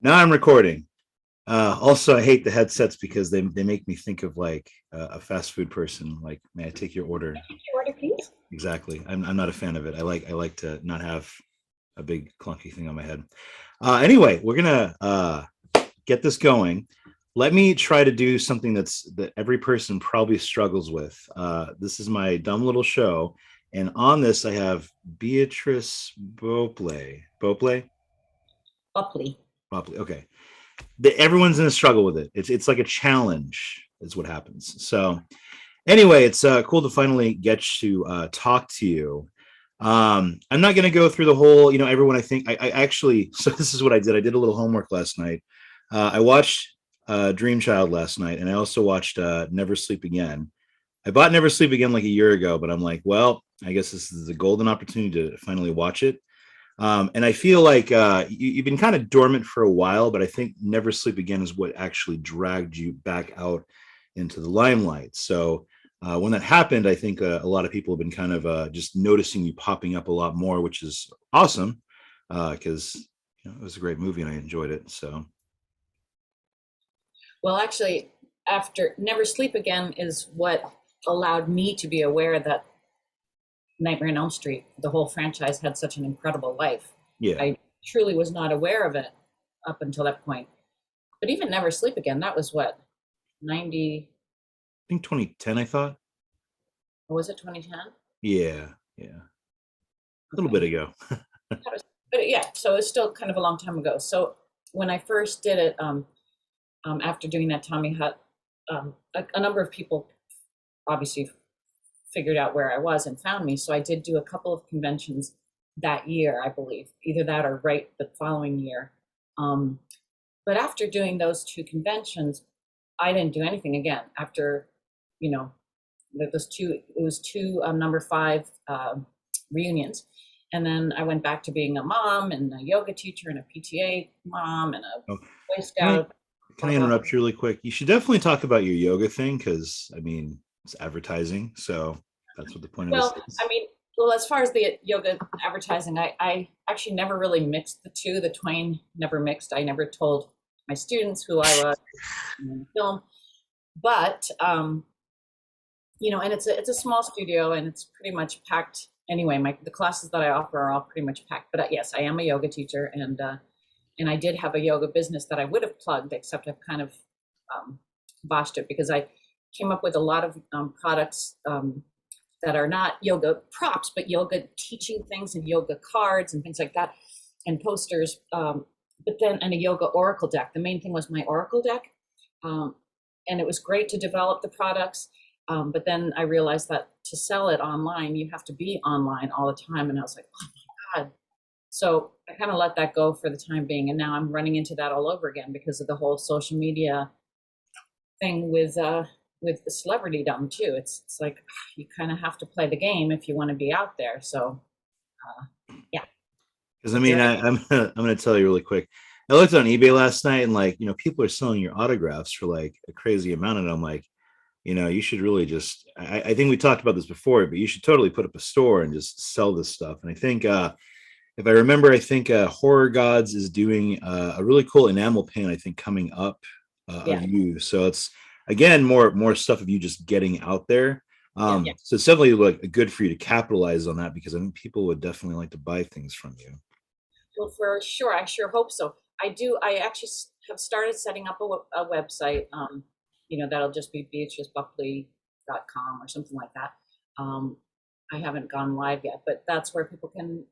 Now I'm recording. Also, I hate the headsets because they make me think of like a fast food person. Like, may I take your order? Take your order, please. Exactly. I'm not a fan of it. I like to not have a big clunky thing on my head. Anyway, we're gonna get this going. Let me try to do something that every person probably struggles with. This is my dumb little show, and on this I have Beatrice Boepple. Boepple. Buckley. Boepple. Okay. Everyone's in a struggle with it. It's like a challenge is what happens. So anyway, it's cool to finally get to talk to you. I'm not going to go through the whole, everyone. I think I actually. So this is what I did. I did a little homework last night. I watched Dream Child last night, and I also watched Never Sleep Again. I bought Never Sleep Again like a year ago, but I'm like, well, I guess this is a golden opportunity to finally watch it. And I feel like you've been kind of dormant for a while, but I think Never Sleep Again is what actually dragged you back out into the limelight. So when that happened, I think a lot of people have been kind of just noticing you popping up a lot more, which is awesome because it was a great movie and I enjoyed it. So Well, actually, after Never Sleep Again is what allowed me to be aware that Nightmare on Elm Street, the whole franchise, had such an incredible life. yeah, I I truly was not aware of it up until that point. But even Never Sleep Again, that was what, 90, think 2010. I thought, or was it 2010? yeah, yeah, a little bit Okay. ago. But yeah, so it's still kind of a long time ago. So when I first did it, after doing that Tommy Hut, a number of people obviously figured out where I was and found me. So I did do a couple of conventions that year, I believe, either that or right the following year. Um, but after doing those two conventions, I didn't do anything again. After, you know, it was two number five reunions. And then I went back to being a mom and a yoga teacher and a PTA mom and a Oh, Boy can I Scout, can blah, I blah. interrupt you really quick? You should definitely talk about your yoga thing because I mean it's advertising, so that's what the point of this Well, is. I mean, well, as far as the yoga advertising, I actually never really mixed the two. The twain never mixed. I never told my students who I was in the film. But and it's a small studio and it's pretty much packed anyway. The classes that I offer are all pretty much packed. But yes, I am a yoga teacher and I did have a yoga business that I would have plugged, except I've kind of botched it because I came up with a lot of products that are not yoga props, but yoga teaching things and yoga cards and things like that, and posters. And a yoga oracle deck. The main thing was my oracle deck, um, and it was great to develop the products. But then I realized that to sell it online, you have to be online all the time, and I was like, oh my god. So I kind of let that go for the time being, and now I'm running into that all over again because of the whole social media thing with the celebritydom too. It's like you kind of have to play the game if you want to be out there. So yeah, Because I mean, here I I'm gonna tell you really quick. I looked on eBay last night, and like people are selling your autographs for like a crazy amount, and I'm like, you should really just. I think we talked about this before, but you should totally put up a store and just sell this stuff. And I think if I remember, I think Horror Gods is doing a really cool enamel paint. I think coming up of yeah you, so it's again more stuff of you just getting out there. yeah. So it's definitely like good for you to capitalize on that because I think people would definitely like to buy things from you. Well, for sure, I sure hope so. I do. I actually have started setting up a website. That'll just be beatricebuckley.com or something like that. Um, I haven't gone live yet, but that's where people can,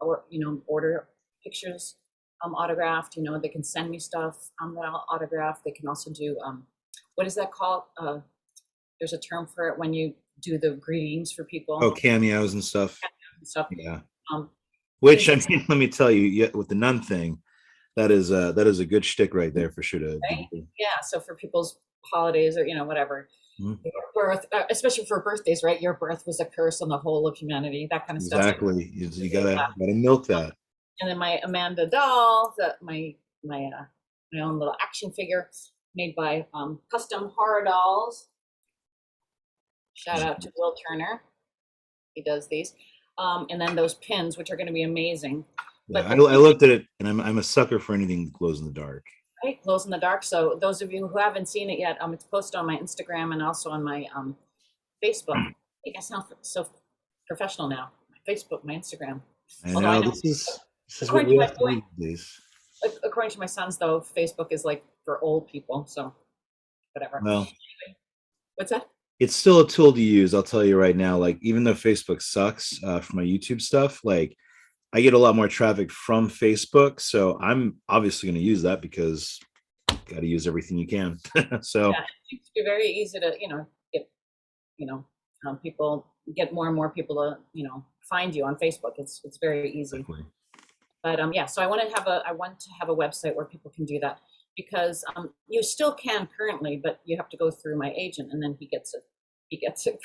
order pictures, autographed. They can send me stuff that I'll autograph. They can also do, what is that called? There's a term for it when you do the greetings for Oh, people cameos and stuff. and stuff. Yeah. Um, Which things I like mean, let me tell you, yeah, with the nun thing, that is a good shtick right there for sure to right? do. Yeah. So for people's holidays or whatever, Mhm. your birth, especially for birthdays, right? Your birth was a curse on the whole of humanity. That kind of stuff. So Exactly. You gotta milk that. and then my Amanda doll, my own little action figure made by Custom Horror Dolls. Shout out to Will Turner. He does these. And then those pins, which are going to be amazing. Yeah, But I the thing, looked at it, and I'm a sucker for anything that glows in the dark. Right, glows in the dark. So those of you who haven't seen it yet, it's posted on my Instagram and also on my Facebook. I think I sound so professional now. My Facebook, my Instagram. I Although I know know, this is what according to we my have to boy, do these days. according to my sons, though, Facebook is like for old people. So whatever. Well, What's that? it's still a tool to use. I'll tell you right now. Like, even though Facebook sucks for my YouTube stuff, like I get a lot more traffic from Facebook, so I'm obviously going to use that because got to use everything you can. So Yeah, it seems to be very easy to get you know people get more and more people to find you on Facebook. It's very easy. exactly. But yeah, so I want to have a website where people can do that because you still can currently, but you have to go through my agent, and then he gets a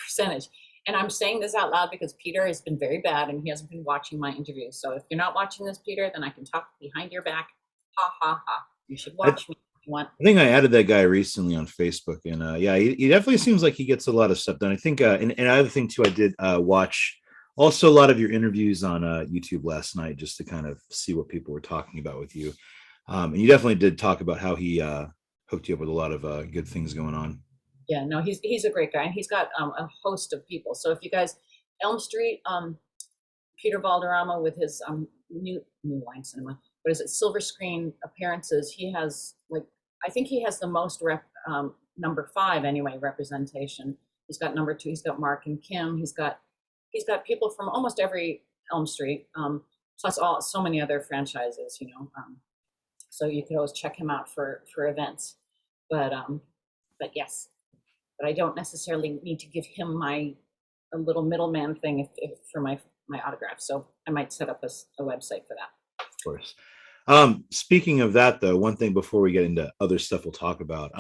percentage. And I'm saying this out loud because Peter has been very bad and he hasn't been watching my interviews. So if you're not watching this, Peter, then I can talk behind your back. Ha ha ha! You should I, watch me if you want. I think I added that guy recently on Facebook, and yeah, he definitely seems like he gets a lot of stuff done. I think, and another thing too, I did watch also a lot of your interviews on YouTube last night just to kind of see what people were talking about with you. And you definitely did talk about how he hooked you up with a lot of good things going on. Yeah, no, he's a great guy, and he's got a host of people. So if you guys, Elm Street, Peter Valderrama with his new line cinema. What is it? Silver screen appearances. He has like I think he has the most number 5 anyway representation. He's got number 2. He's got Mark and Kim. He's got people from almost every Elm Street, plus so many other franchises. So you could always check him out for events. But yes, but I don't necessarily need to give him my a little middleman thing if for my autograph. So I might set up a website for that. Of course. Speaking of that, though, one thing before we get into other stuff we'll talk about,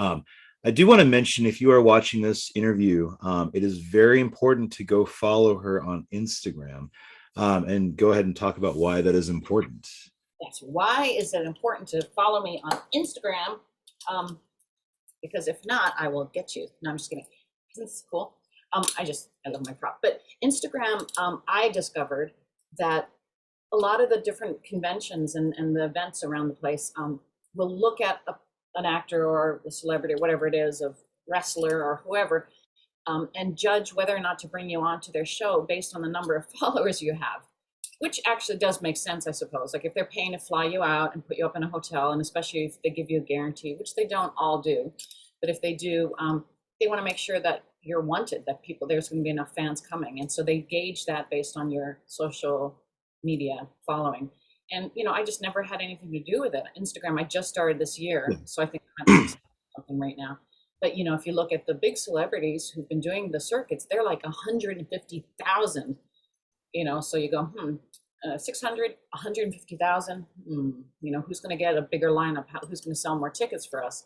I do want to mention if you are watching this interview, it is very important to go follow her on Instagram and go ahead and talk about why that is important. Yes. Why is it important to follow me on Instagram? Because if not, I will get you. No, I'm just kidding. Isn't this cool? I love my prop. But Instagram, I discovered that a lot of the different conventions and the events around the place will look at an actor or a celebrity or whatever it is, of wrestler or whoever, and judge whether or not to bring you onto their show based on the number of followers you have, which actually does make sense, I suppose. Like if they're paying to fly you out and put you up in a hotel, and especially if they give you a guarantee, which they don't all do, but if they do, they want to make sure that you're wanted, that there's going to be enough fans coming. And so they gauge that based on your social media following. And, I just never had anything to do with it. Instagram, I just started this year. So I think I'm something right now. But, if you look at the big celebrities who've been doing the circuits, they're like 150,000, so you go, 600, 150,000, who's going to get a bigger lineup? Who's going to sell more tickets for us?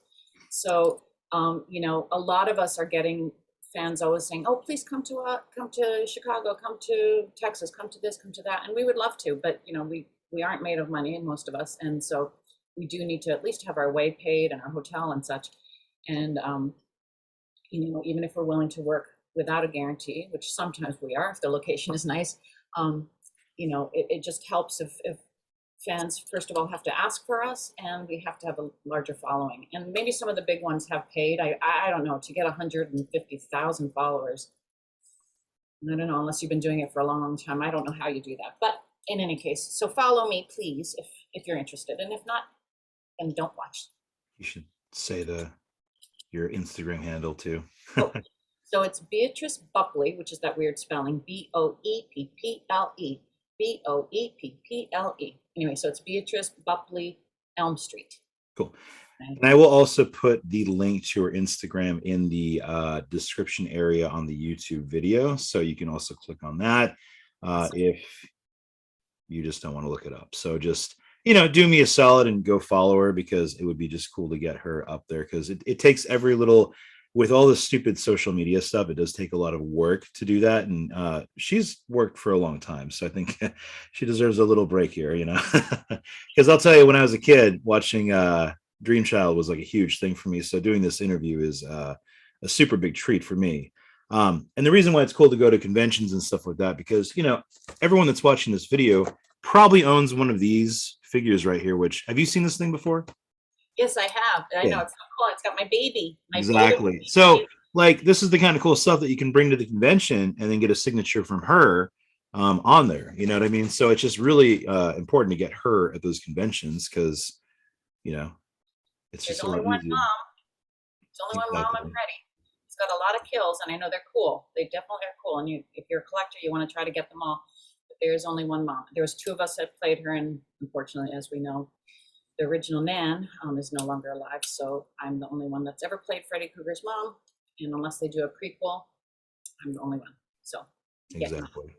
So, a lot of us are getting fans always saying, "Oh, please come to Chicago, come to Texas, come to this, come to that," and we would love to, but we aren't made of money, most of us, and so we do need to at least have our way paid and our hotel and such, and even if we're willing to work without a guarantee, which sometimes we are if the location is nice, it just helps if fans first of all have to ask for us, and we have to have a larger following. And maybe some of the big ones have paid. I don't know, to get 150,000 followers. I don't know, unless you've been doing it for a long, long time. I don't know how you do that. But in any case, so follow me, please, if you're interested. And if not, then don't watch. You should say your Instagram handle too. Oh, so it's Beatrice Boepple, which is that weird spelling, Boepple. Boepple. Anyway, so it's Beatrice Boepple, Elm Street. Cool. And I will also put the link to her Instagram in the description area on the YouTube video. So you can also click on that if you just don't want to look it up. So just, do me a solid and go follow her, because it would be just cool to get her up there, because it takes every little, with all the stupid social media stuff, it does take a lot of work to do that. And she's worked for a long time. So I think she deserves a little break here, because I'll tell you, when I was a kid, watching Dream Child was like a huge thing for me. So doing this interview is a super big treat for me. And the reason why it's cool to go to conventions and stuff like that, because, everyone that's watching this video probably owns one of these figures right here, which, have you seen this thing before? Yes, I have. I know Yeah, it's so cool. It's got my baby, my beautiful exactly. So baby. like this is the kind of cool stuff that you can bring to the convention and then get a signature from her on there. You know what I mean? So it's just really important to get her at those conventions because you know it's There's just a only lot one easier. mom. There's only one mom and Exactly. Freddie. He's got a lot of kills, and I know they're cool. They definitely are cool. And if you're a collector, you want to try to get them all. But there's only one mom. There was two of us that played her, and unfortunately, as we know, the original Nan is no longer alive. So I'm the only one that's ever played Freddy Krueger's mom. And unless they do a prequel, I'm the only one. So yeah. Exactly.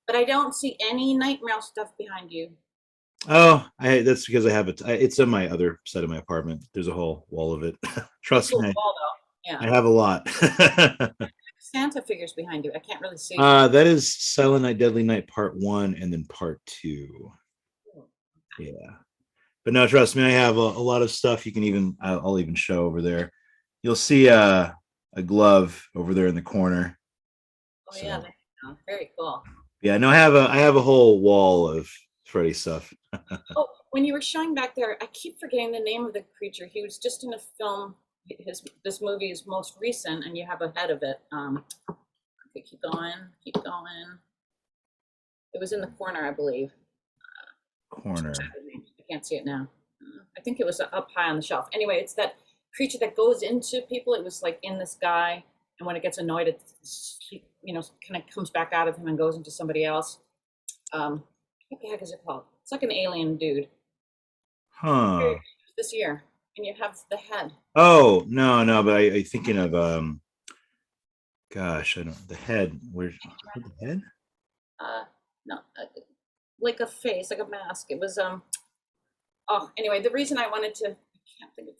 But I don't see any Nightmare stuff behind you. Oh, that's because I have it. It's in my other side of my apartment. There's a whole wall of it. Pretty Trust cool me, wall though. I Yeah. have a lot. Santa figures behind you. I can't really see. That is Silent Night, Deadly Night Part One, and then Part Two. Yeah, but no, trust me, I have a lot of stuff. You can even I'll even show over there. You'll see a glove over there in the corner. Oh yeah, So very cool. yeah, no, I have a whole wall of Freddy stuff. Oh, when you were showing back there, I keep forgetting the name of the creature. He was just in a film. This movie is most recent, and you have a head of it. Okay, keep going, keep going. It was in the corner, I believe. Corner. I can't see it now. I think it was up high on the shelf. Anyway, it's that creature that goes into people. It was like in this guy, and when it gets annoyed, it kind of comes back out of him and goes into somebody else. What the heck is it called? It's like an alien dude. Huh. This year, and you have the head. Oh no, no, but I thinking of gosh, I don't the head. Where's the head? Uh, no, like a face, like a mask. It was Oh, anyway, the reason I wanted to, I can't think of.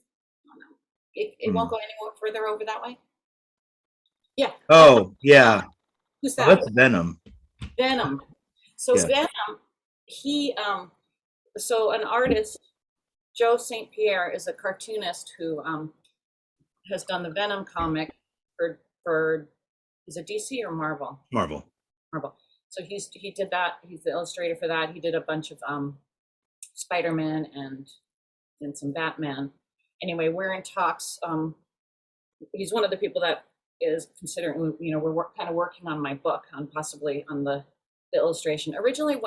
Oh no, it won't Hmm. go any more further over that way. Yeah, that Oh yeah. who's Oh, that? that's Venom. Venom. So Yeah. Venom, he so an artist, Joe St. Pierre, is a cartoonist who has done the Venom comic for is it DC or Marvel? Marvel. Marvel. So he did that. He's the illustrator for that. He did a bunch of Spider-Man and some Batman. Anyway, we're in talks. He's one of the people that is considering. We're kind of working on my book, on possibly on the illustration. Originally,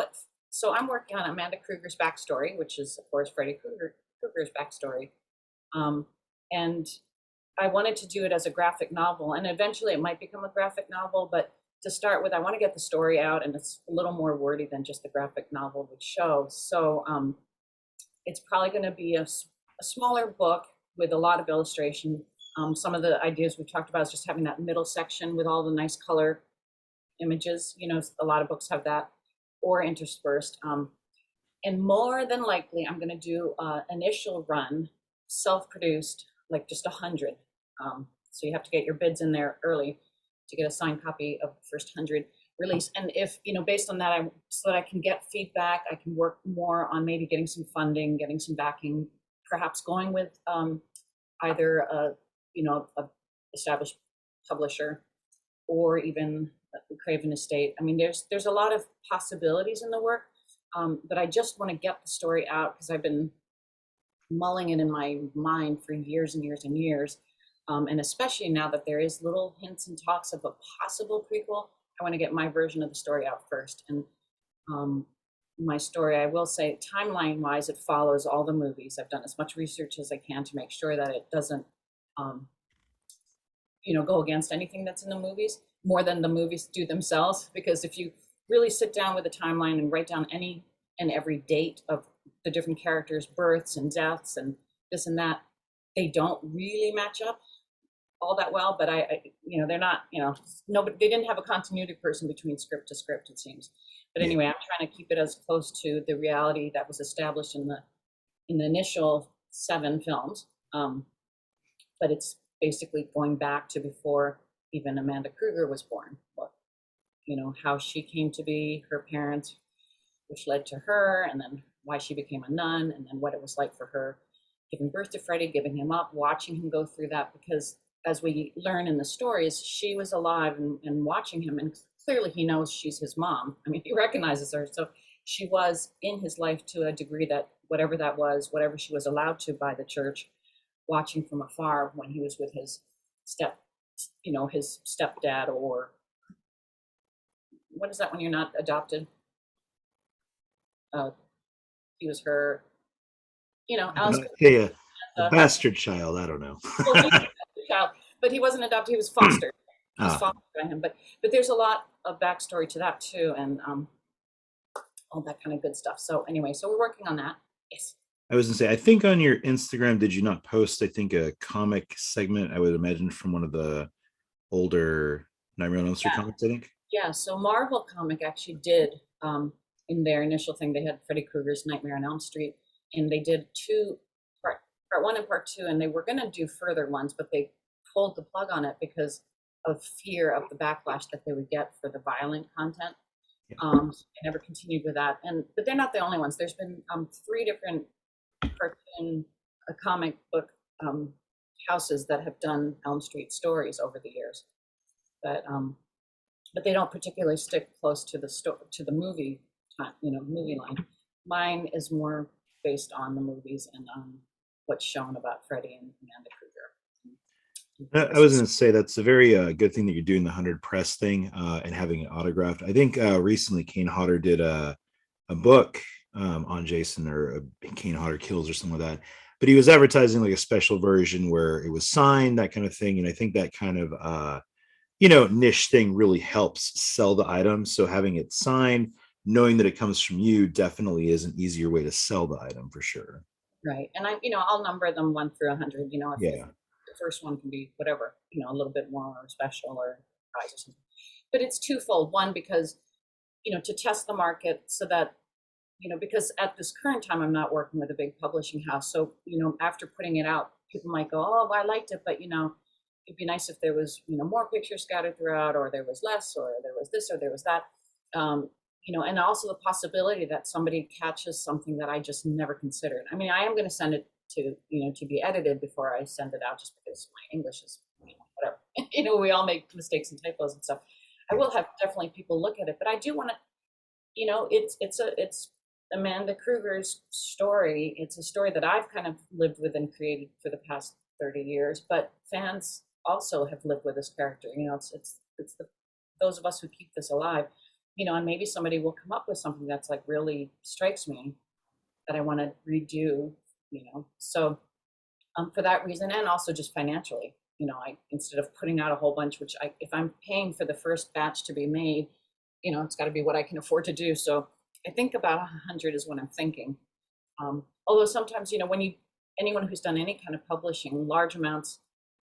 so I'm working on Amanda Krueger's backstory, which is of course Krueger's backstory, and I wanted to do it as a graphic novel, and eventually it might become a graphic novel. But to start with, I want to get the story out, and it's a little more wordy than just the graphic novel would show. So it's probably going to be a smaller book with a lot of illustration. Some of the ideas we talked about is just having that middle section with all the nice color images. A lot of books have that, or interspersed. And more than likely, I'm going to do initial run, self-produced, like just 100. So you have to get your bids in there early to get a signed copy of the first 100 release. And if based on that, so that I can get feedback, I can work more on maybe getting some funding, getting some backing, perhaps going with either a established publisher or even Craven Estate. I mean, there's a lot of possibilities in the work, but I just want to get the story out because I've been mulling it in my mind for years and years and years. And especially now that there is little hints and talks of a possible prequel, I want to get my version of the story out first. And my story, I will say, timeline wise, it follows all the movies. I've done as much research as I can to make sure that it doesn't, go against anything that's in the movies more than the movies do themselves. Because if you really sit down with a timeline and write down any and every date of the different characters' births and deaths and this and that, they don't really match up all that well. But they're not, nobody, they didn't have a continuity person between script to script, it seems. But Yeah. anyway, I'm trying to keep it as close to the reality that was established in the initial 7 films. But it's basically going back to before even Amanda Krueger was born. How she came to be, her parents, which led to her, and then why she became a nun, and then what it was like for her giving birth to Freddie, giving him up, watching him go through that. Because as we learn in the stories, she was alive and watching him, and clearly he knows she's his mom. I mean, he recognizes her. So she was in his life to a degree that whatever that was, whatever she was allowed to by the church, watching from afar when he was with his step, his stepdad, or what is that when you're not adopted? Uh, he was her, Alice. Yeah, a Uh, bastard child. I don't know. well, he was a child, but he wasn't adopted. He was fostered. She was Ah, fostered by him. But there's a lot of backstory to that too, and all that kind of good stuff. So anyway, so we're working on that. Yes. I was gonna say, I think on your Instagram, did you not post, I think, a comic segment, I would imagine, from one of the older Nightmare on Elm Street Yeah. comics, I think. Yeah. So Marvel Comic actually did in their initial thing. They had Freddy Krueger's Nightmare on Elm Street, and they did part one and part two, and they were going to do further ones, but they pulled the plug on it because of fear of the backlash that they would get for the violent content. Yeah. So they never continued with that. But they're not the only ones. There's been three different cartoon, comic book houses that have done Elm Street stories over the years, but they don't particularly stick close to the movie movie line. Mine is more based on the movies and what's shown about Freddy and Amanda Krueger. I was going to say that's a very good thing that you're doing the 100 press thing and having it autographed. I think recently Kane Hodder did a book on Jason, or Kane Hodder Kills or something like that. But he was advertising like a special version where it was signed, that kind of thing. And I think that kind of niche thing really helps sell the item. So having it signed, knowing that it comes from you, definitely is an easier way to sell the item for sure. Right. And I'll number them 1 through 100. If Yeah. the first one can be whatever, a little bit more special or prize or something. But it's twofold. One, because, to test the market so that, because at this current time, I'm not working with a big publishing house. So, after putting it out, people might go, oh, I liked it, but, it'd be nice if there was, more pictures scattered throughout, or there was less, or there was this, or there was that. And also the possibility that somebody catches something that I just never considered. I mean, I am going to send it to be edited before I send it out, just because my English is, whatever. We all make mistakes and typos and stuff. I will have definitely people look at it, but I do want to, it's Amanda Krueger's story. It's a story that I've kind of lived with and created for the past 30 years, but fans also have lived with this character. It's those of us who keep this alive, and maybe somebody will come up with something that's like really strikes me that I want to redo, So for that reason, and also just financially, I, instead of putting out a whole bunch, which if I'm paying for the first batch to be made, it's got to be what I can afford to do. So I think about 100 is what I'm thinking. Although sometimes, anyone who's done any kind of publishing, large amounts,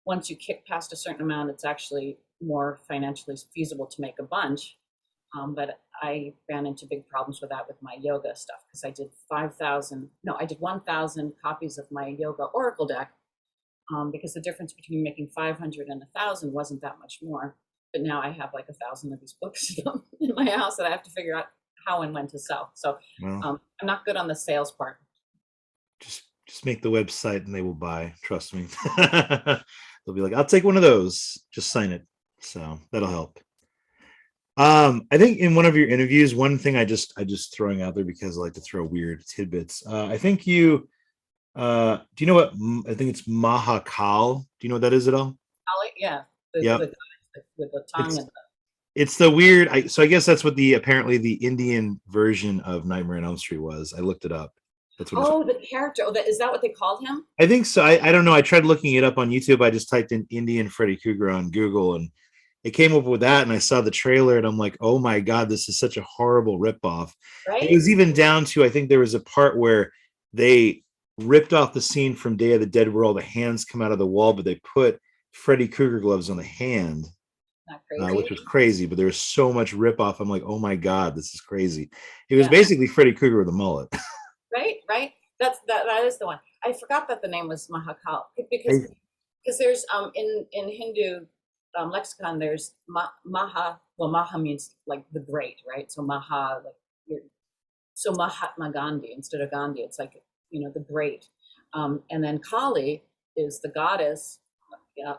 once you kick past a certain amount, it's actually more financially feasible to make a bunch. But I ran into big problems with that with my yoga stuff, because I did 1,000 copies of my yoga oracle deck, because the difference between making 500 and 1,000 wasn't that much more. But now I have like 1,000 of these books in my house that I have to figure out how and when to sell. So Well, I'm not good on the sales part. just make the website and they will buy. Trust me. They'll be like, I'll take one of those. Just sign it. So that'll help. I think in one of your interviews, one thing I just throwing out there because I like to throw weird tidbits. I think you do you know what I think it's Mahakal? Do you know what that is at all? Yeah, Yep. the guy with the tongue It's and it's the weird so I guess that's what the apparently the Indian version of Nightmare on Elm Street was. I looked it up. That's what it's the character. Oh, is that what they called him? I think so. I don't know. I tried looking it up on YouTube. I just typed in Indian Freddy Krueger on Google and it came up with that. And I saw the trailer and I'm like, oh my God, this is such a horrible ripoff. It Right? was even down to, I think there was a part where they ripped off the scene from Day of the Dead where all the hands come out of the wall, but they put Freddy Krueger gloves on the hand, Not which crazy. was crazy. But there was so much ripoff. I'm like, oh my God, this is crazy. It was Yeah. basically Freddy Krueger with a mullet. Right. That is the one. I forgot that the name was Mahakal, because I, there's in Hindu lexicon there's Maha. Well, Maha means like the great, right? So Maha, like so Mahatma Gandhi instead of Gandhi, it's like the great. And then Kali is the goddess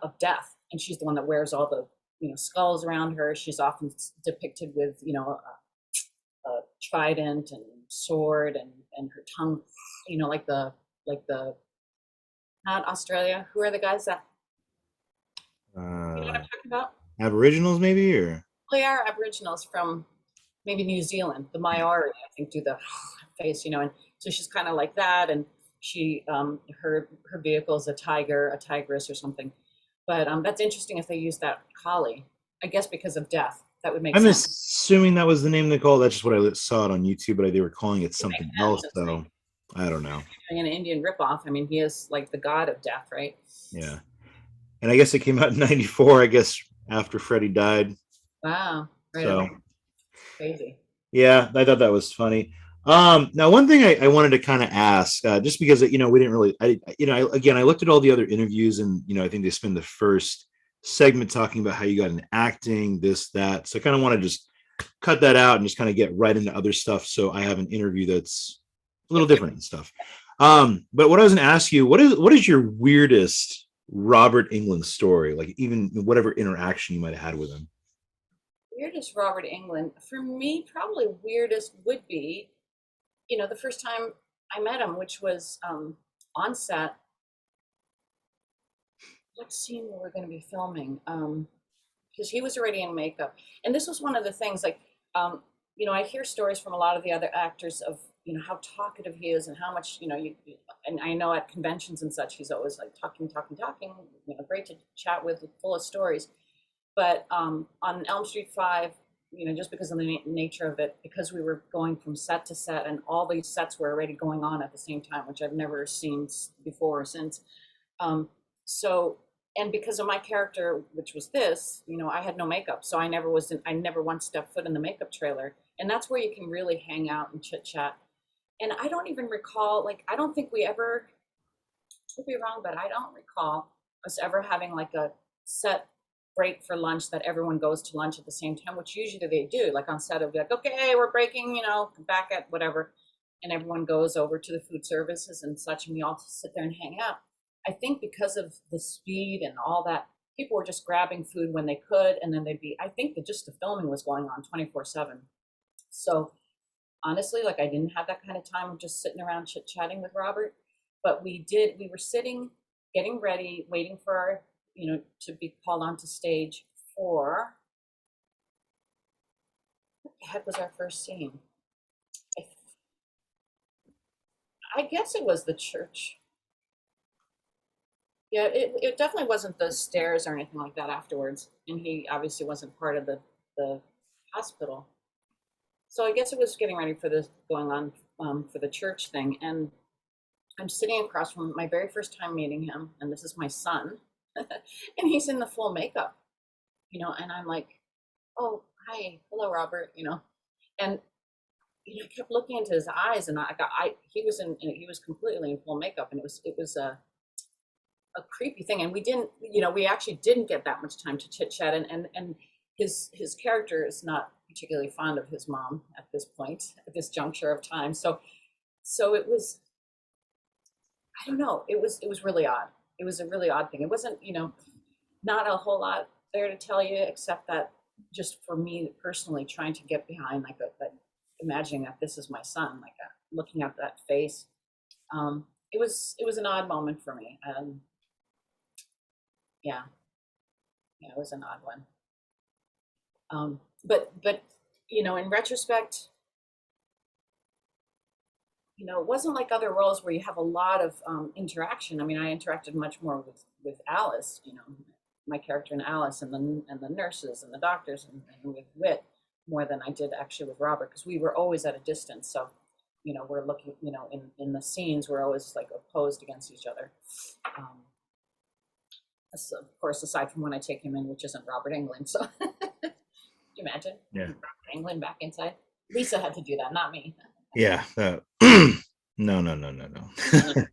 of death, and she's the one that wears all the skulls around her. She's often depicted with trident and sword and her tongue, like the not Australia. Who are the guys that you know what Uh, I'm talking about? Aboriginals, maybe, or They are Aboriginals from maybe New Zealand. The Maori, I think, do the face, and so she's kind of like that, and she her vehicle is a tiger, a tigress, or something. But that's interesting if they use that collie. I guess because of death, that would make I'm sense. assuming that was the name they called. That's just what I saw it on YouTube, but they were calling it It makes something sense. else. It's like So I don't know. an Indian ripoff. I mean, he is like the god of death, right? Yeah, and I guess it came out in '94. I guess after Freddie died. Wow, right So on. Crazy. yeah, I thought that was funny. Now one thing I wanted to kind of ask, just because we didn't really, again, I looked at all the other interviews, and I think they spend the first segment talking about how you got in acting, this, that. So I kind of want to just cut that out and just kind of get right into other stuff. So I have an interview that's a little different and stuff. But what I was going to ask you, what is your weirdest Robert England story? Like even whatever interaction you might have had with him. Weirdest Robert England for me, probably weirdest would be the first time I met him, which was on set. What scene we were going to be filming? Because he was already in makeup, and this was one of the things. Like, I hear stories from a lot of the other actors of how talkative he is and how much and I know at conventions and such, he's always like talking, talking, talking. Great to chat with, full of stories. But on Elm Street 5, just because of the nature of it, because we were going from set to set and all these sets were already going on at the same time, which I've never seen before or since. Um, so, and because of my character, which was this, I had no makeup. So I never once stepped foot in the makeup trailer. And that's where you can really hang out and chit chat. And I don't even recall, like, I don't think we ever, could be wrong, but I don't recall us ever having like a set break for lunch that everyone goes to lunch at the same time, which usually they do. Like on set, it'll be like, okay, we're breaking, back at whatever. And everyone goes over to the food services and such, and we all sit there and hang out. I think because of the speed and all that, people were just grabbing food when they could, and then I think that just the filming was going on 24/7. So honestly, like I didn't have that kind of time of just sitting around chit chatting with Robert, but we were sitting, getting ready, waiting for our, to be called onto stage for, what the heck was our first scene? I, I guess it was the church. Yeah, it definitely wasn't the stairs or anything like that afterwards. And he obviously wasn't part of the hospital. So I guess it was getting ready for this going on for the church thing. And I'm sitting across from my very first time meeting him, and this is my son, and he's in the full makeup, and I'm like, oh, hi, hello, Robert, and I kept looking into his eyes, and he was completely in full makeup, and it was a creepy thing, and we actually didn't get that much time to chit chat, and his character is not particularly fond of his mom at this point, at this juncture of time, so it was, I don't know. It was really odd. It was a really odd thing. It wasn't, not a whole lot there to tell you, except that just for me personally, trying to get behind like that, imagining that this is my son, like looking at that face. It was an odd moment for me. Yeah, yeah, it was an odd one. But in retrospect, it wasn't like other roles where you have a lot of interaction. I mean, I interacted much more with Alice, my character in Alice, and the nurses and the doctors, and with Wit more than I did actually with Robert, because we were always at a distance. So, we're looking, in the scenes, we're always like opposed against each other. That's, of course, aside from when I take him in, which isn't Robert Englund. So, can you imagine Yeah. Robert Englund back inside? Lisa had to do that, not me. Yeah. No, no, no, no, no.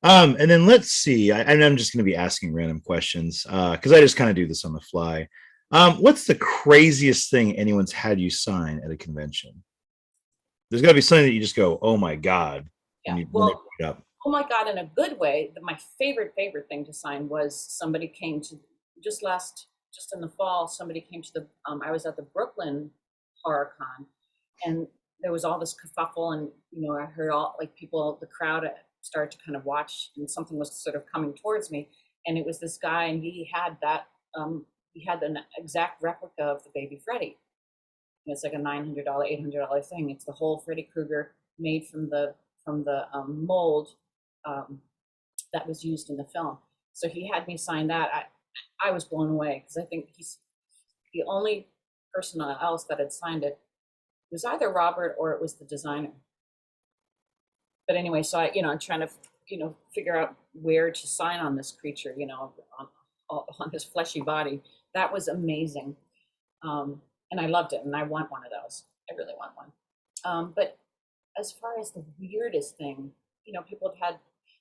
And then let's see. And I'm just going to be asking random questions because I just kind of do this on the fly. What's the craziest thing anyone's had you sign at a convention? There's got to be something that you just go, "Oh my god!" Yeah. when they Well, pick it up. oh my God, in a good way, my favorite thing to sign was somebody came to just in the fall, somebody came to I was at the Brooklyn Horror Con, and there was all this kerfuffle, and I heard all like people, the crowd started to kind of watch, and something was sort of coming towards me, and it was this guy, and he had an exact replica of the baby Freddy. And it's like a $900, $800 thing. It's the whole Freddy Krueger made from the mold um, that was used in the film. So he had me sign that. I was blown away because I think he's the only person else that had signed it. It was either Robert or it was the designer. But anyway, so I'm trying to, figure out where to sign on this creature, on his fleshy body. That was amazing. And I loved it, and I want one of those. I really want one. But as far as the weirdest thing, people have had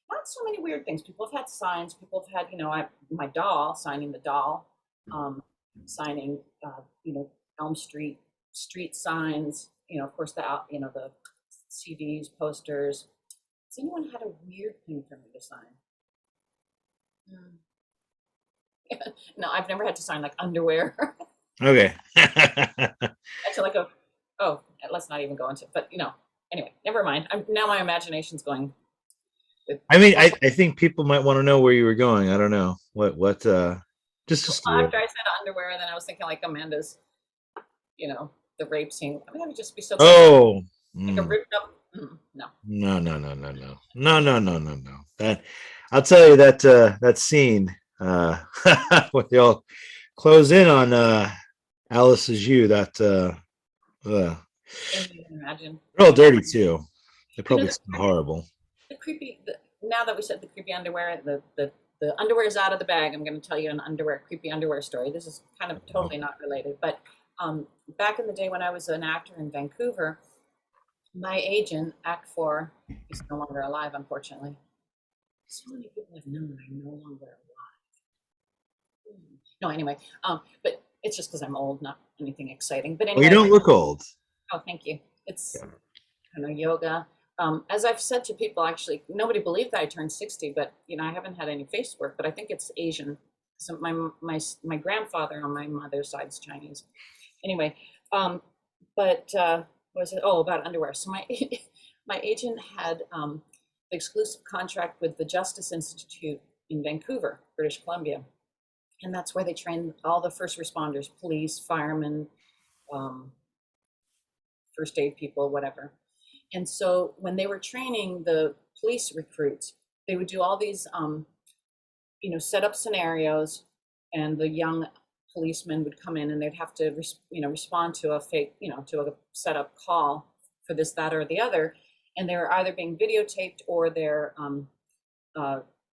not so many weird things. People have had signs. People have had, my doll, signing the doll, signing, Elm street signs. Of course, the CDs, posters. Has anyone had a weird thing for me to sign? No, I've never had to sign like underwear. Okay. Actually, let's not even go into it. But anyway, never mind. Now my imagination's going. I mean, I think people might want to know where you were going. I don't know what just After I said underwear, and then I was thinking like Amanda's, the rape scene. I mean, that would just be so. Oh. Like a ripped up. No. No. That I'll tell you that scene when they all close in on Alice is you. Can't even imagine. They're all dirty too. They probably smell horrible. Now that we said the creepy underwear, the underwear is out of the bag. I'm going to tell you an creepy underwear story. This is kind of totally not related, but back in the day when I was an actor in Vancouver, my agent, Act 4, he's no longer alive, unfortunately. So many people have known I'm no longer alive. No, anyway, but it's just because I'm old, not anything exciting. But anyway, well, you don't look old. Oh, thank you. It's yoga. As I've said to people, actually, nobody believed that I turned 60, but I haven't had any face work. But I think it's Asian. So my grandfather on my mother's side is Chinese. Anyway, but what was it? Oh, about underwear. So my my agent had the exclusive contract with the Justice Institute in Vancouver, British Columbia, and that's where they train all the first responders, police, firemen, first aid people, whatever. And so when they were training the police recruits, they would do all these, set up scenarios, and the young policemen would come in and they'd have to, respond to a fake, to a set up call for this, that, or the other. And they were either being videotaped or their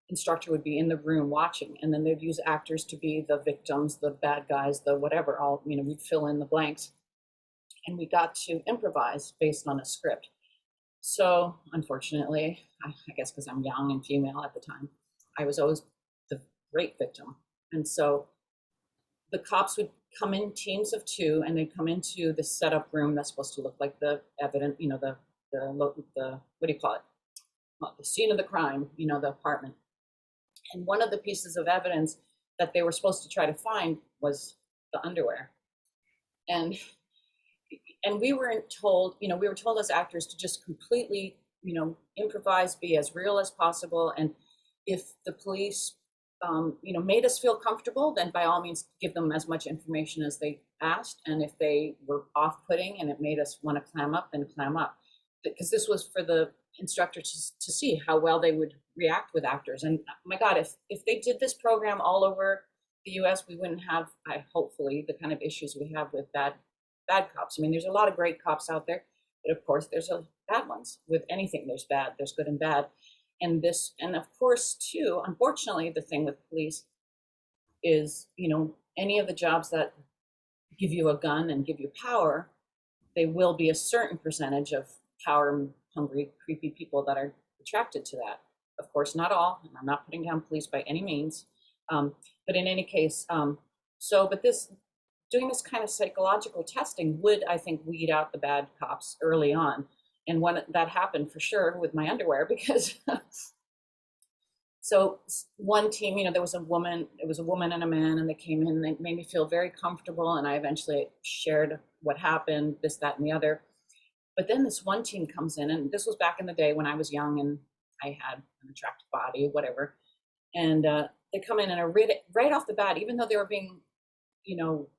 instructor would be in the room watching. And then they'd use actors to be the victims, the bad guys, the whatever, all, we'd fill in the blanks. And we got to improvise based on a script. So unfortunately, I guess because I'm young and female at the time, I was always the rape victim. And so the cops would come in teams of 2, and they'd come into the setup room that's supposed to look like the evidence, the what do you call it? Well, the scene of the crime, the apartment. And one of the pieces of evidence that they were supposed to try to find was the underwear. And we weren't told, we were told as actors to just completely, improvise, be as real as possible. And if the police, made us feel comfortable, then by all means give them as much information as they asked. And if they were off-putting and it made us want to clam up, then clam up. Because this was for the instructor to see how well they would react with actors. And my God, if they did this program all over the US, we wouldn't have, hopefully, the kind of issues we have with bad cops. I mean, there's a lot of great cops out there, but of course there's bad ones. With anything, there's bad, there's good and bad. And of course too, unfortunately, the thing with police is, any of the jobs that give you a gun and give you power, they will be a certain percentage of power hungry, creepy people that are attracted to that. Of course, not all, and I'm not putting down police by any means. But in any case, doing this kind of psychological testing would, I think, weed out the bad cops early on. And when that happened for sure with my underwear, because so one team, there was a woman and a man, and they came in and they made me feel very comfortable. And I eventually shared what happened, this, that, and the other. But then this one team comes in, and this was back in the day when I was young and I had an attractive body, whatever. And they come in and are right off the bat, even though they were being, you know,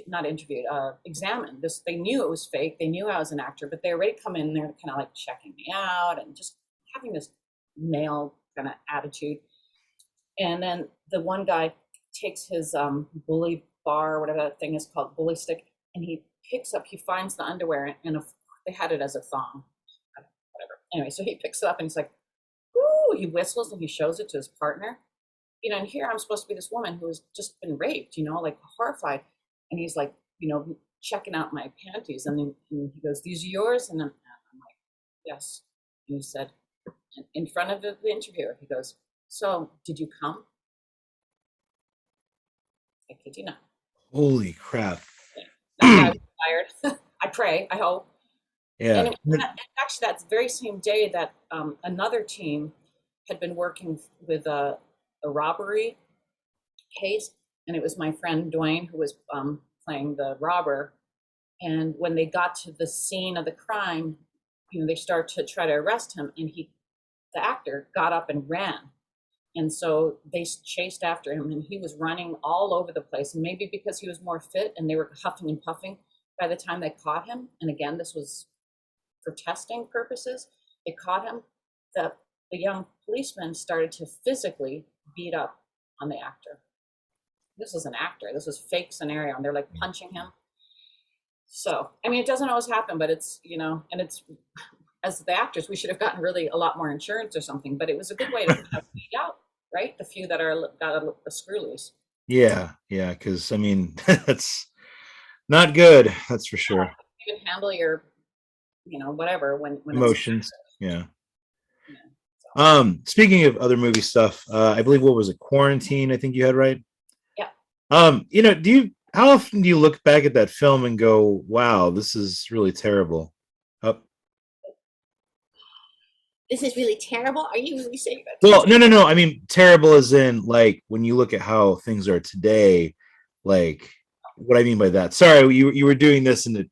not interviewed, examined. This they knew it was fake. They knew I was an actor, but they already come in there kind of like checking me out and just having this male kind of attitude. And then the one guy takes his bully bar, whatever that thing is called, bully stick, and he finds the underwear, and they had it as a thong, whatever. Anyway, so he picks it up and he's like, "Ooh!" He whistles and he shows it to his partner. And here I'm supposed to be this woman who has just been raped, like horrified, and he's like, checking out my panties, and then he goes, "These are yours?" And I'm like, "Yes." And he said, in front of the interviewer, he goes, "So, did you come?" I kid you not. Holy crap. That guy was fired. I pray, I hope. Yeah. And actually, that very same day that another team had been working with a robbery case, and it was my friend Dwayne who was playing the robber. And when they got to the scene of the crime, they start to try to arrest him, and the actor, got up and ran. And so they chased after him, and he was running all over the place. And maybe because he was more fit and they were huffing and puffing, by the time they caught him, and again, this was for testing purposes, they caught him, the young policeman started to physically beat up on the actor. This is an actor. This was fake scenario, and they're like punching him. So, I mean, it doesn't always happen, but it's, and it's, as the actors, we should have gotten really a lot more insurance or something, but it was a good way to kind of weed out, right? The few that got a screw loose. Yeah. Because I mean, that's not good. That's for sure. You can handle your, whatever when Emotions. Yeah. So. Speaking of other movie stuff, I believe, what was it, Quarantine? I think you had, right? Yeah. How often do you look back at that film and go, "Wow, this is really terrible"? This is really terrible. Are you really saying that? Well, no. I mean, terrible as in, like, when you look at how things are today, like, what I mean by that. Sorry, you were doing this and it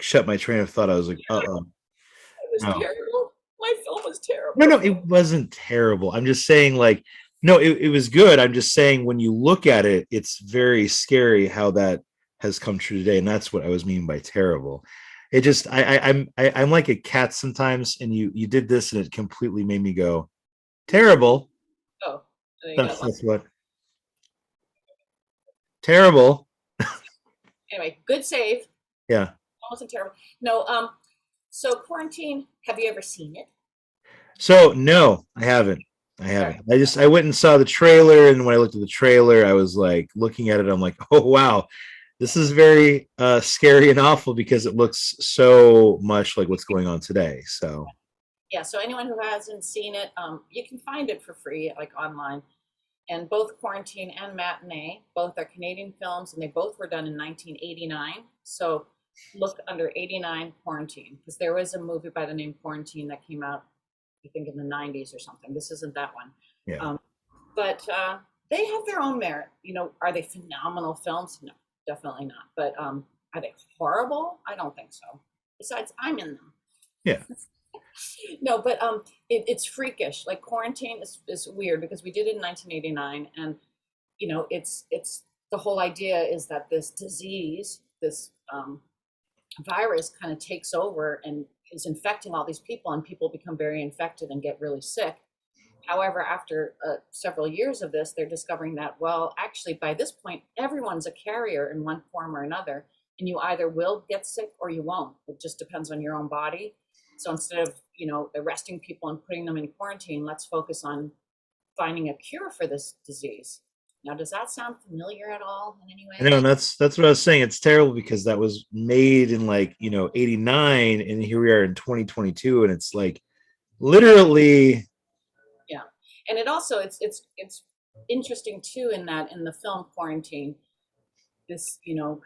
shut my train of thought. I was like, uh-oh. It was terrible. My film was terrible. No, it wasn't terrible. I'm just saying, like, no, it was good. I'm just saying, when you look at it, it's very scary how that has come true today, and that's what I was meaning by terrible. It just, I'm like a cat sometimes, and you did this, and it completely made me go terrible. Oh, That's what terrible. Anyway, good save. Yeah. Wasn't terrible. No. So Quarantine. Have you ever seen it? So no, I haven't. I went and saw the trailer, and when I looked at the trailer, I was like looking at it. I'm like, oh wow, this is very scary and awful, because it looks so much like what's going on today. So yeah. So anyone who hasn't seen it, you can find it for free, like online. And both Quarantine and Matinee, both are Canadian films, and they both were done in 1989. So look under 89 Quarantine, because there was a movie by the name Quarantine that came out, I think, in the 90s or something. This isn't that one. yeah. But they have their own merit. Are they phenomenal films? No, definitely not. But are they horrible? I don't think so. Besides, I'm in them. Yeah. No, but it's freakish. Like Quarantine is weird, because we did it in 1989, and it's the whole idea is that this disease, this virus, kind of takes over and is infecting all these people, and people become very infected and get really sick. However, after several years of this, they're discovering that, well, actually, by this point, everyone's a carrier in one form or another, and you either will get sick or you won't. It just depends on your own body. So instead of, arresting people and putting them in quarantine, let's focus on finding a cure for this disease. Now, does that sound familiar at all in any way? I know, and that's what I was saying. It's terrible because that was made in, like, 89, and here we are in 2022, and it's like literally. Yeah. And it also, it's interesting too, in that in the film Quarantine, this,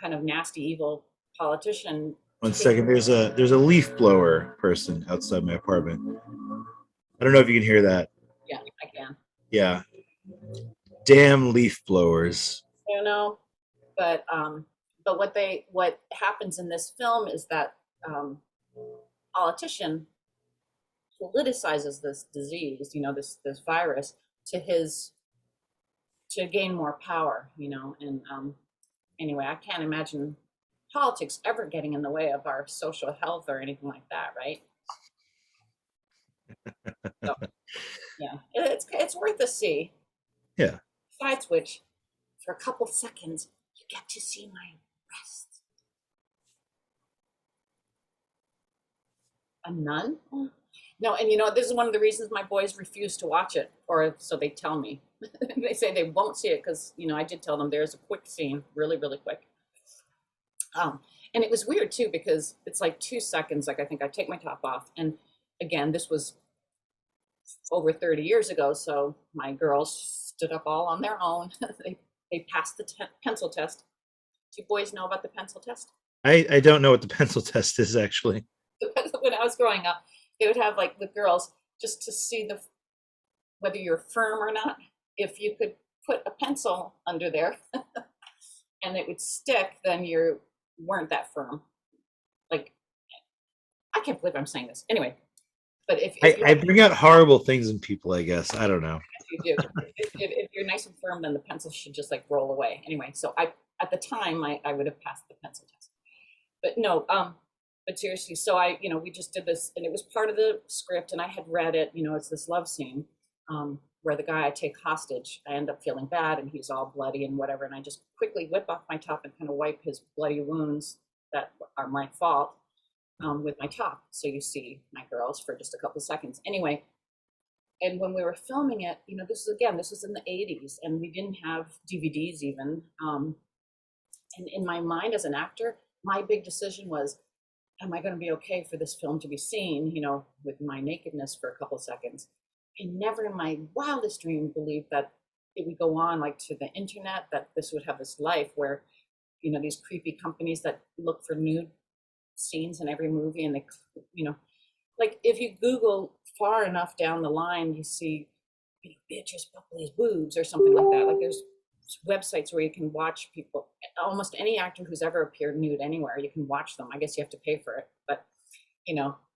kind of nasty, evil politician. One second, there's a leaf blower person outside my apartment. I don't know if you can hear that. Yeah, I can. Yeah. Damn leaf blowers. I don't know. But what happens in this film is that politician politicizes this disease, this virus to gain more power, and anyway, I can't imagine politics ever getting in the way of our social health or anything like that, right? So yeah, it's worth a see. Yeah. Besides which, for a couple seconds, you get to see my breasts. A nun? No, and this is one of the reasons my boys refuse to watch it, or so they tell me. They say they won't see it because I did tell them there's a quick scene, really, really quick. And it was weird too because it's like 2 seconds. Like I think I take my top off, and again, this was over 30 years ago, so my girls stood up all on their own. they passed the pencil test. Do you boys know about the pencil test? I don't know what the pencil test is actually. When I was growing up, they would have like the girls just to see whether you're firm or not. If you could put a pencil under there and it would stick, then you weren't that firm. Like, I can't believe I'm saying this. Anyway, but if I bring out horrible things in people, I guess. I don't know. you do, if you're nice and firm, then the pencil should just like roll away. Anyway, so at the time I would have passed the pencil test, but no, but seriously, so we just did this, and it was part of the script, and I had read it. It's this love scene where the guy I take hostage, I end up feeling bad, and he's all bloody and whatever, and I just quickly whip off my top and kind of wipe his bloody wounds that are my fault with my top. So you see my girls for just a couple seconds. Anyway, and when we were filming it, this was in the 80s, and we didn't have DVDs even. And in my mind as an actor, my big decision was, am I going to be okay for this film to be seen, with my nakedness for a couple seconds? I never in my wildest dream believed that it would go on like to the internet, that this would have this life where, these creepy companies that look for nude scenes in every movie, and they, like if you Google far enough down the line, you see, Beatrice Boepple's boobs or something like that. Like there's websites where you can watch people, almost any actor who's ever appeared nude anywhere, you can watch them. I guess you have to pay for it, but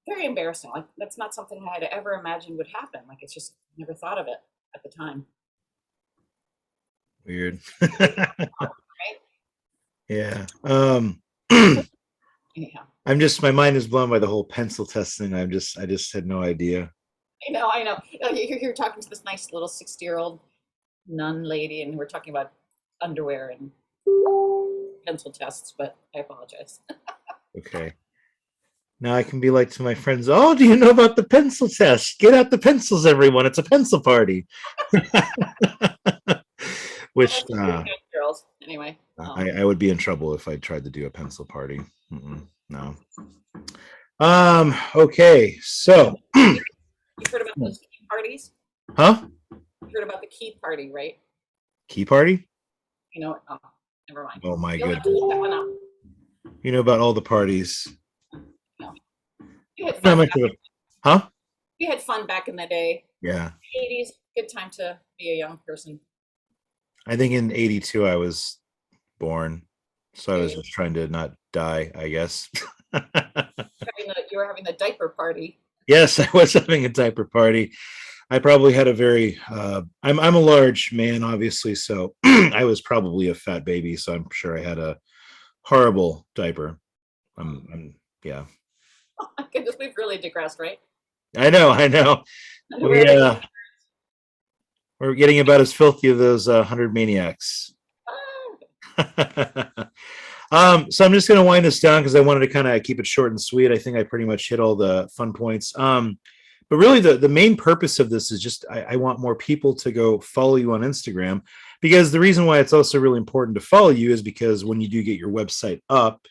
very embarrassing. Like that's not something I had ever imagined would happen. Like it's just never thought of it at the time. Weird. Right? Yeah. Anyhow, My mind is blown by the whole pencil test thing. I just had no idea. I know. You're talking to this nice little 60-year-old nun lady, and we're talking about underwear and pencil tests, but I apologize. Okay. Now I can be like to my friends, oh, do you know about the pencil test? Get out the pencils, everyone. It's a pencil party. Which girls, anyway. I would be in trouble if I tried to do a pencil party. No. Okay, so you heard about those key parties? Huh? You heard about the key party, right? Key party? Never mind. Oh my You'll have goodness. to look that one up. You know about all the parties. No. You had fun Huh? We had fun back in the day. Yeah. 80s, good time to be a young person. I think in 82 I was born. So I was just trying to not die, I guess. You were having the diaper party. Yes, I was having a diaper party. I probably had a very I'm a large man, obviously, so I was probably a fat baby, so I'm sure I had a horrible diaper. Yeah. Oh my goodness, we've really digressed, right? I know. We're getting about as filthy as those 100 maniacs. So I'm just going to wind this down because I wanted to kind of keep it short and sweet. I think I pretty much hit all the fun points. But really, the main purpose of this is just I want more people to go follow you on Instagram, because the reason why it's also really important to follow you is because when you do get your website up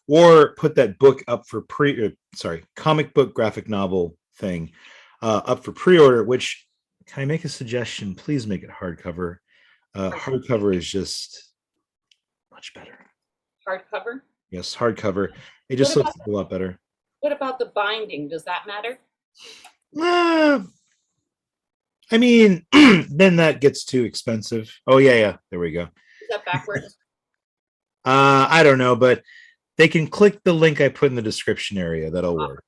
or put that book up for comic book graphic novel thing up for pre-order, which, can I make a suggestion? Please make it hardcover. Hardcover is just much better. Hardcover? Yes, hardcover. It just looks a lot better. What about the binding? Does that matter? I mean, then that gets too expensive. Oh yeah, there we go. Is that backwards? I don't know, but they can click the link I put in the description area. That'll work.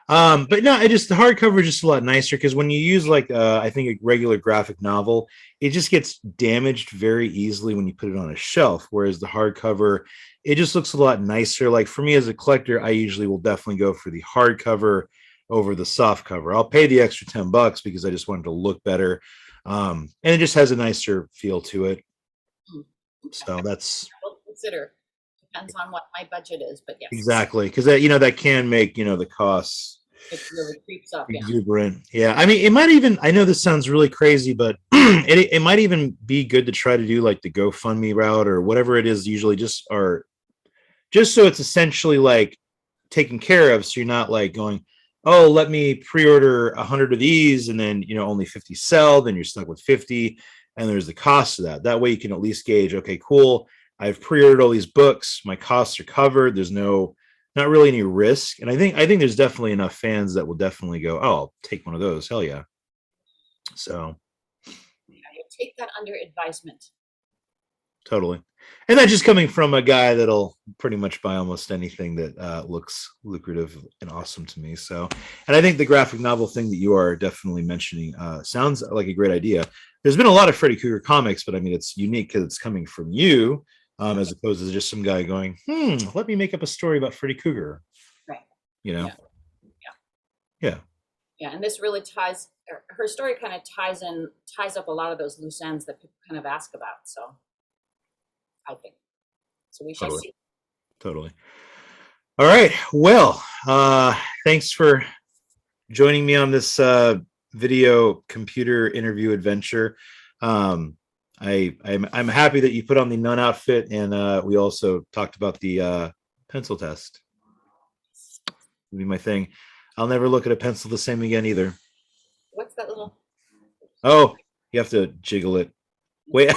But no, the hardcover is just a lot nicer because when you use like I think a regular graphic novel, it just gets damaged very easily when you put it on a shelf. Whereas the hardcover, it just looks a lot nicer. Like for me as a collector, I usually will definitely go for the hardcover over the soft cover. I'll pay the extra $10 because I just want it to look better. And it just has a nicer feel to it. So that's We'll consider. Depends on what my budget is, but yes. exactly because that can make the costs It really creeps up. Yeah. exuberant. Yeah, I mean, it might even. I know this sounds really crazy, but it might even be good to try to do like the GoFundMe route or whatever it is. Usually, just so it's essentially like taken care of. So you're not like going, oh, let me pre-order 100 of these, and then only 50 sell. Then you're stuck with 50, and there's the cost of that. That way, you can at least gauge. Okay, cool. I've pre-ordered all these books. My costs are covered. There's not really any risk. And I think there's definitely enough fans that will definitely go, oh, I'll take one of those. Hell yeah. So you take that under advisement. Totally. And that's just coming from a guy that'll pretty much buy almost anything that looks lucrative and awesome to me. So, and I think the graphic novel thing that you are definitely mentioning sounds like a great idea. There's been a lot of Freddy Krueger comics, but I mean, it's unique because it's coming from you. As opposed to just some guy going, let me make up a story about Freddy Krueger. Right. Yeah. And this really her story kind of ties up a lot of those loose ends that people kind of ask about. So I think. So we shall see. Totally. All right. Well, thanks for joining me on this video computer interview adventure. I'm happy that you put on the nun outfit, and we also talked about the pencil test. It'll be my thing. I'll never look at a pencil the same again either. What's that little? Oh, you have to jiggle it. Wait,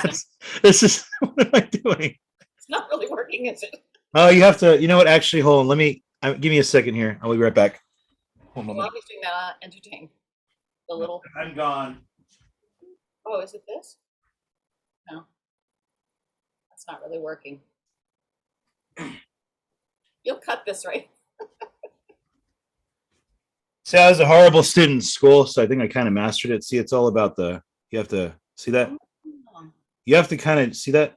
this is what am I doing? It's not really working, is it? Oh, you have to. You know what? Actually, hold on. Let me give me a second here. I'll be right back. Well, I was doing that entertain. The little. I'm gone. Oh, is it this? No, that's not really working. You'll cut this, right? See, I was a horrible student in school, so I think I kind of mastered it. See, it's all about you have to see that. You have to kind of see that.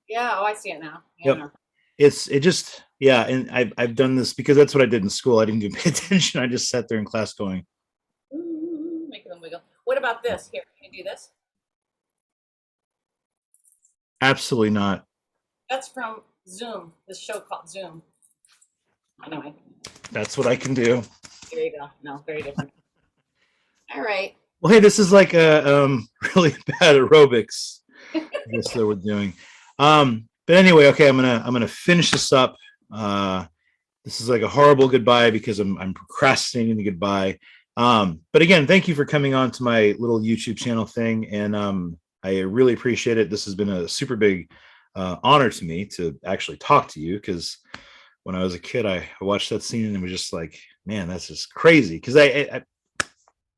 Yeah. Oh, I see it now. Yeah. Yep. And I've done this because that's what I did in school. I didn't even pay attention. I just sat there in class going, making them wiggle. What about this? Here, can you do this? Absolutely not. That's from Zoom, this show called Zoom. Anyway. That's what I can do. There you go. No, very different. All right. Well, hey, this is like a really bad aerobics. I guess that we're doing. But anyway, okay, I'm gonna finish this up. This is like a horrible goodbye because I'm procrastinating the goodbye. But again, thank you for coming on to my little YouTube channel thing, and I really appreciate it. This has been a super big honor to me to actually talk to you because when I was a kid, I watched that scene and it was just like, man, that's just crazy. Because I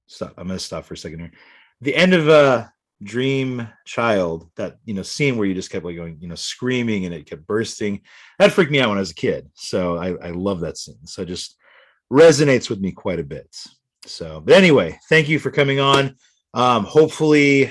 stop. I'm gonna stop for a second here. The end of Dream Child, that scene where you just kept like going, screaming and it kept bursting. That freaked me out when I was a kid. So I love that scene. So it just resonates with me quite a bit. So, but anyway, thank you for coming on. Hopefully,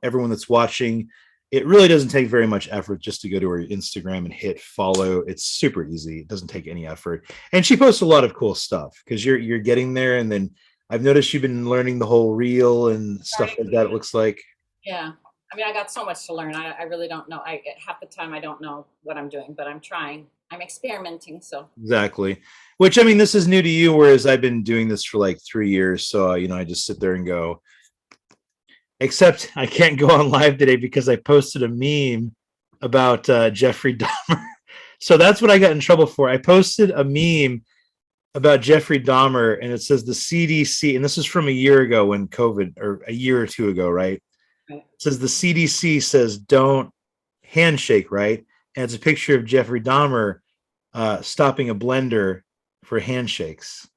everyone that's watching, it really doesn't take very much effort just to go to her Instagram and hit follow. It's super easy. It doesn't take any effort. And she posts a lot of cool stuff because you're getting there. And then I've noticed you've been learning the whole reel and stuff like that, it looks like. Yeah. I mean, I got so much to learn. I really don't know. Half the time I don't know what I'm doing, but I'm trying. I'm experimenting. So exactly. Which, I mean, this is new to you, whereas I've been doing this for like 3 years. So, I just sit there and go, except I can't go on live today because I posted a meme about Jeffrey Dahmer. So that's what I got in trouble for. I posted a meme about Jeffrey Dahmer and it says the CDC, and this is from a year ago when COVID, or a year or two ago, right? It says the CDC says don't handshake, right? And it's a picture of Jeffrey Dahmer stopping a blender for handshakes.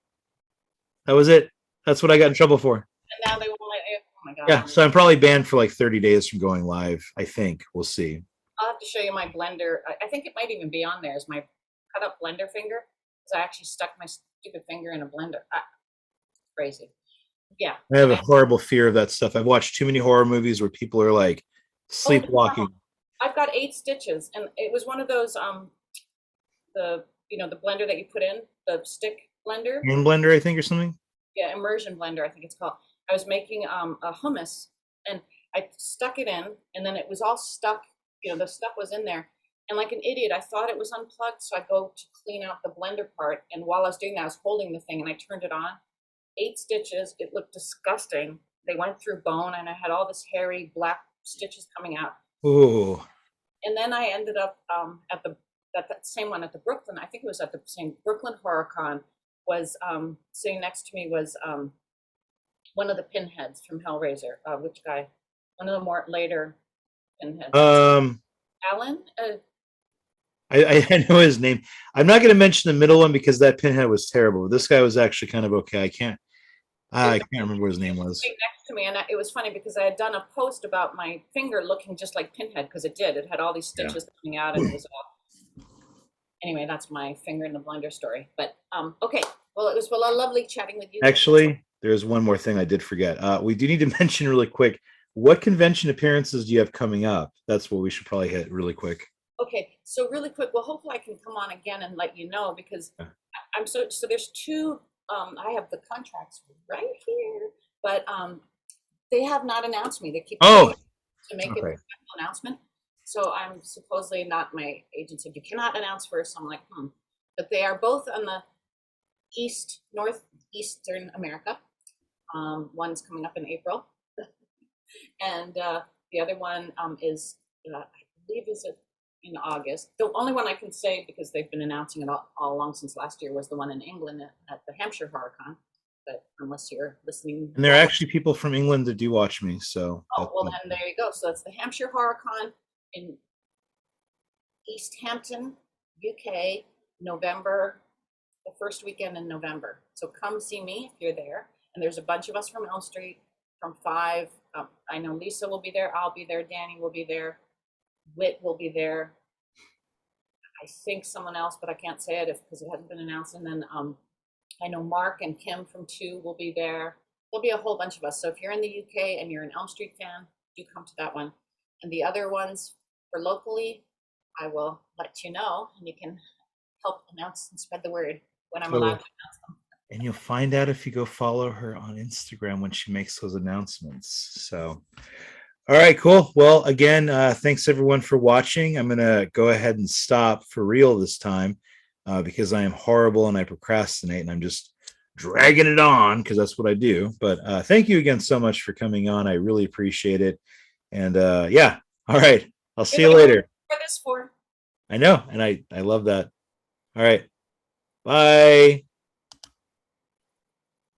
That was it. That's what I got in trouble for. And now they won't let you. Oh my God. Yeah, so I'm probably banned for like 30 days from going live. I think we'll see. I'll have to show you my blender. I think it might even be on there as my cut up blender finger because I actually stuck my stupid finger in a blender. Crazy. Yeah. I have a horrible fear of that stuff. I've watched too many horror movies where people are like Oh, no, sleepwalking. I've got 8 stitches, and it was one of those the the blender that you put in the stick blender. Hand blender, I think, or something. Yeah, immersion blender, I think it's called. I was making a hummus, and I stuck it in, and then it was all stuck. The stuff was in there, and like an idiot, I thought it was unplugged, so I go to clean out the blender part, and while I was doing that, I was holding the thing, and I turned it on. 8 stitches. It looked disgusting. They went through bone, and I had all this hairy black stitches coming out. Ooh. And then I ended up at that same one at the Brooklyn. I think it was at the same Brooklyn Horror Con. Was sitting next to me was one of the pinheads from Hellraiser. Which guy? One of the more later pinheads. Alan. I know his name. I'm not going to mention the middle one because that pinhead was terrible. This guy was actually kind of okay. I can't remember what his name was. Next to me, and it was funny because I had done a post about my finger looking just like pinhead because it did. It had all these stitches coming out, and it was all. Anyway, that's my finger in the blender story. But okay, well, it was a lovely chatting with you. Actually, there's one more thing I did forget. We do need to mention really quick. What convention appearances do you have coming up? That's what we should probably hit really quick. Okay, so really quick. Well, hopefully I can come on again and let you know because I'm so there's 2. I have the contracts right here, but they have not announced me. They keep to make it a special announcement. So I'm supposedly not. My agent said you cannot announce first. I'm like, but they are both on the northeastern America. One's coming up in April, and the other one is I believe is in August. The only one I can say because they've been announcing it all along since last year was the one in England at the Hampshire Horror Con. But unless you're listening, and there are actually people from England that do watch me. So well, then there you go. So that's the Hampshire Horror Con in East Hampton, UK, November, the first weekend in November. So come see me if you're there. And there's a bunch of us from Elm Street, from 5. I know Lisa will be there. I'll be there. Danny will be there. Whit will be there. I think someone else, but I can't say it because it hasn't been announced. And then I know Mark and Kim from 2 will be there. There'll be a whole bunch of us. So if you're in the UK and you're an Elm Street fan, do come to that one. And the other ones for locally, I will let you know, and you can help announce and spread the word when I'm allowed to announce them. And you'll find out if you go follow her on Instagram when she makes those announcements. So, all right, cool. Well, again, thanks everyone for watching. I'm going to go ahead and stop for real this time because I am horrible and I procrastinate and I'm just dragging it on because that's what I do. But thank you again so much for coming on. I really appreciate it. And yeah, all right. I'll see you later. For this for. I know. And I love that. All right. Bye.